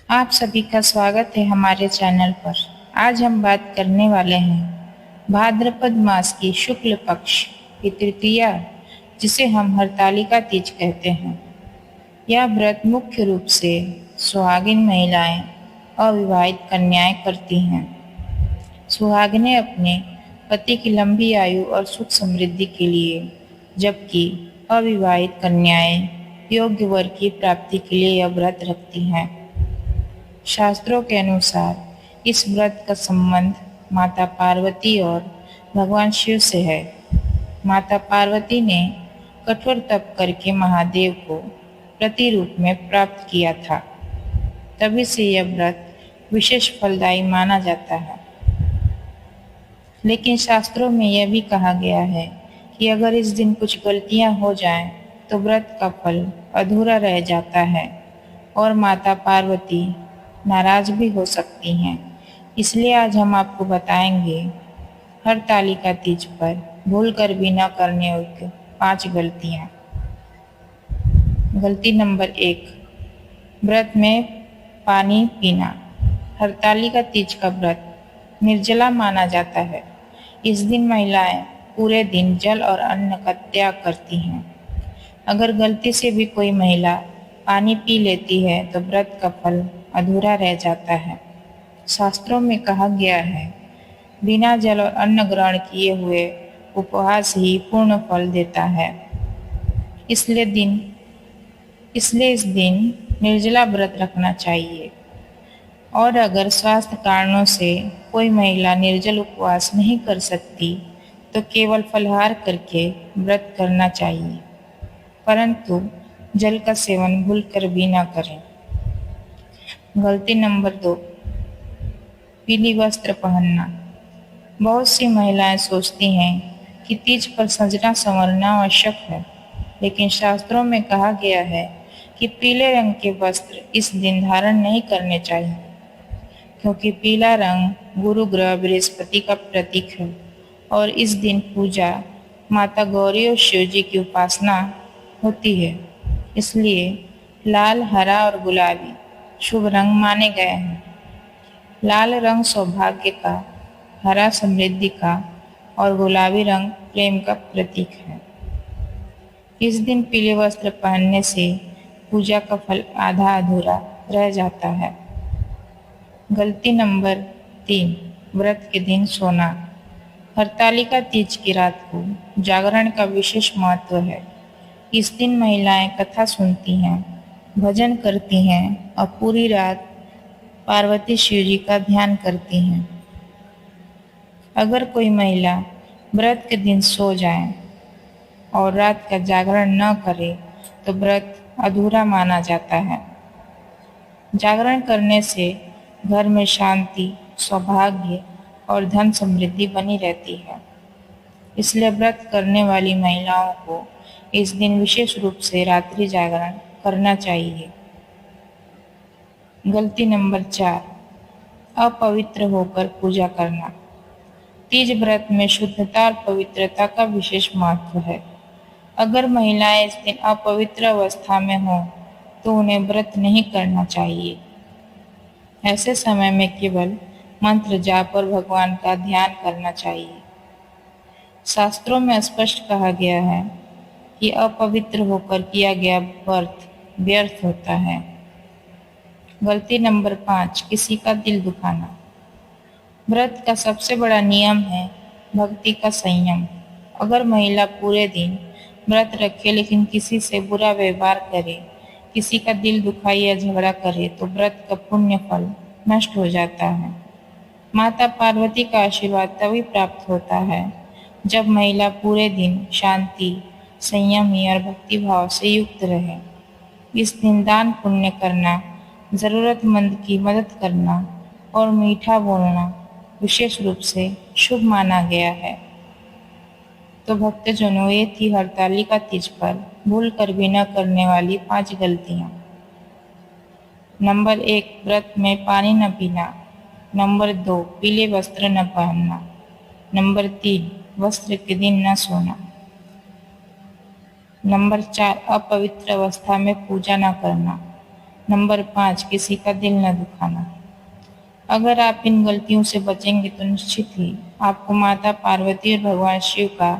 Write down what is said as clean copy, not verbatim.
आप सभी का स्वागत है हमारे चैनल पर। आज हम बात करने वाले हैं भाद्रपद मास की शुक्ल पक्ष की तृतीया, जिसे हम हरतालिका तीज कहते हैं। यह व्रत मुख्य रूप से सुहागिन महिलाएं, अविवाहित कन्याएं करती हैं। सुहागिनें अपने पति की लंबी आयु और सुख समृद्धि के लिए, जबकि अविवाहित कन्याएं योग्य वर की प्राप्ति के लिए यह व्रत रखती हैं। शास्त्रों के अनुसार इस व्रत का संबंध माता पार्वती और भगवान शिव से है। माता पार्वती ने कठोर तप करके महादेव को प्रति रूप में प्राप्त किया था, तभी से यह व्रत विशेष फलदायी माना जाता है। लेकिन शास्त्रों में यह भी कहा गया है कि अगर इस दिन कुछ गलतियां हो जाएं, तो व्रत का फल अधूरा रह जाता है और माता पार्वती नाराज भी हो सकती हैं। इसलिए आज हम आपको बताएंगे हरतालिका तीज पर भूल कर भी न करने योग्य 5 गलतियां। गलती नंबर 1, व्रत में पानी पीना। हरतालिका तीज का व्रत निर्जला माना जाता है। इस दिन महिलाएं पूरे दिन जल और अन्न का त्याग करती हैं। अगर गलती से भी कोई महिला पानी पी लेती है तो व्रत का फल अधूरा रह जाता है। शास्त्रों में कहा गया है, बिना जल और अन्न ग्रहण किए हुए उपवास ही पूर्ण फल देता है। इसलिए इस दिन निर्जला व्रत रखना चाहिए। और अगर स्वास्थ्य कारणों से कोई महिला निर्जल उपवास नहीं कर सकती तो केवल फलाहार करके व्रत करना चाहिए, परंतु जल का सेवन भूलकर भी न करें। गलती नंबर 2, पीली वस्त्र पहनना। बहुत सी महिलाएं सोचती हैं कि तीज पर सजना संवरना आवश्यक है, लेकिन शास्त्रों में कहा गया है कि पीले रंग के वस्त्र इस दिन धारण नहीं करने चाहिए, क्योंकि पीला रंग गुरु ग्रह बृहस्पति का प्रतीक है और इस दिन पूजा माता गौरी और शिव जी की उपासना होती है। इसलिए लाल, हरा और गुलाबी शुभ रंग माने गए हैं। लाल रंग सौभाग्य का, हरा समृद्धि का और गुलाबी रंग प्रेम का प्रतीक है। इस दिन पीले वस्त्र पहनने से पूजा का फल आधा अधूरा रह जाता है। गलती नंबर 3, व्रत के दिन सोना। हरतालिका तीज की रात को जागरण का विशेष महत्व है। इस दिन महिलाएं कथा सुनती हैं, भजन करती हैं और पूरी रात पार्वती शिव जी का ध्यान करती हैं। अगर कोई महिला व्रत के दिन सो जाए और रात का जागरण न करे तो व्रत अधूरा माना जाता है। जागरण करने से घर में शांति, सौभाग्य और धन समृद्धि बनी रहती है। इसलिए व्रत करने वाली महिलाओं को इस दिन विशेष रूप से रात्रि जागरण करना चाहिए। गलती नंबर 4, अपवित्र होकर पूजा करना। तीज व्रत में शुद्धता और पवित्रता का विशेष महत्व है। अगर महिलाएं इस दिन अपवित्र अवस्था में हों तो उन्हें व्रत नहीं करना चाहिए। ऐसे समय में केवल मंत्र जाप और भगवान का ध्यान करना चाहिए। शास्त्रों में स्पष्ट कहा गया है कि अपवित्र होकर किया गया व्रत व्यर्थ होता है। गलती नंबर 5, किसी का दिल दुखाना। व्रत का सबसे बड़ा नियम है भक्ति का संयम। अगर महिला पूरे दिन व्रत रखे लेकिन किसी से बुरा व्यवहार करे, किसी का दिल दुखाए या झगड़ा करे तो व्रत का पुण्य फल नष्ट हो जाता है। माता पार्वती का आशीर्वाद तभी प्राप्त होता है जब महिला पूरे दिन शांति, संयमी और भक्ति भाव से युक्त रहे। इस दिन दान पुण्य करना, जरूरतमंद की मदद करना और मीठा बोलना विशेष रूप से शुभ माना गया है। तो भक्तजनों, ये थी हरतालिका तीज पर भूल कर भी न करने वाली 5 गलतियां। नंबर 1, व्रत में पानी न पीना। नंबर 2, पीले वस्त्र न पहनना। नंबर 3, वस्त्र के दिन न सोना। नंबर 4, अपवित्र अवस्था में पूजा न करना। नंबर 5, किसी का दिल न दुखाना। अगर आप इन गलतियों से बचेंगे तो निश्चित ही आपको माता पार्वती और भगवान शिव का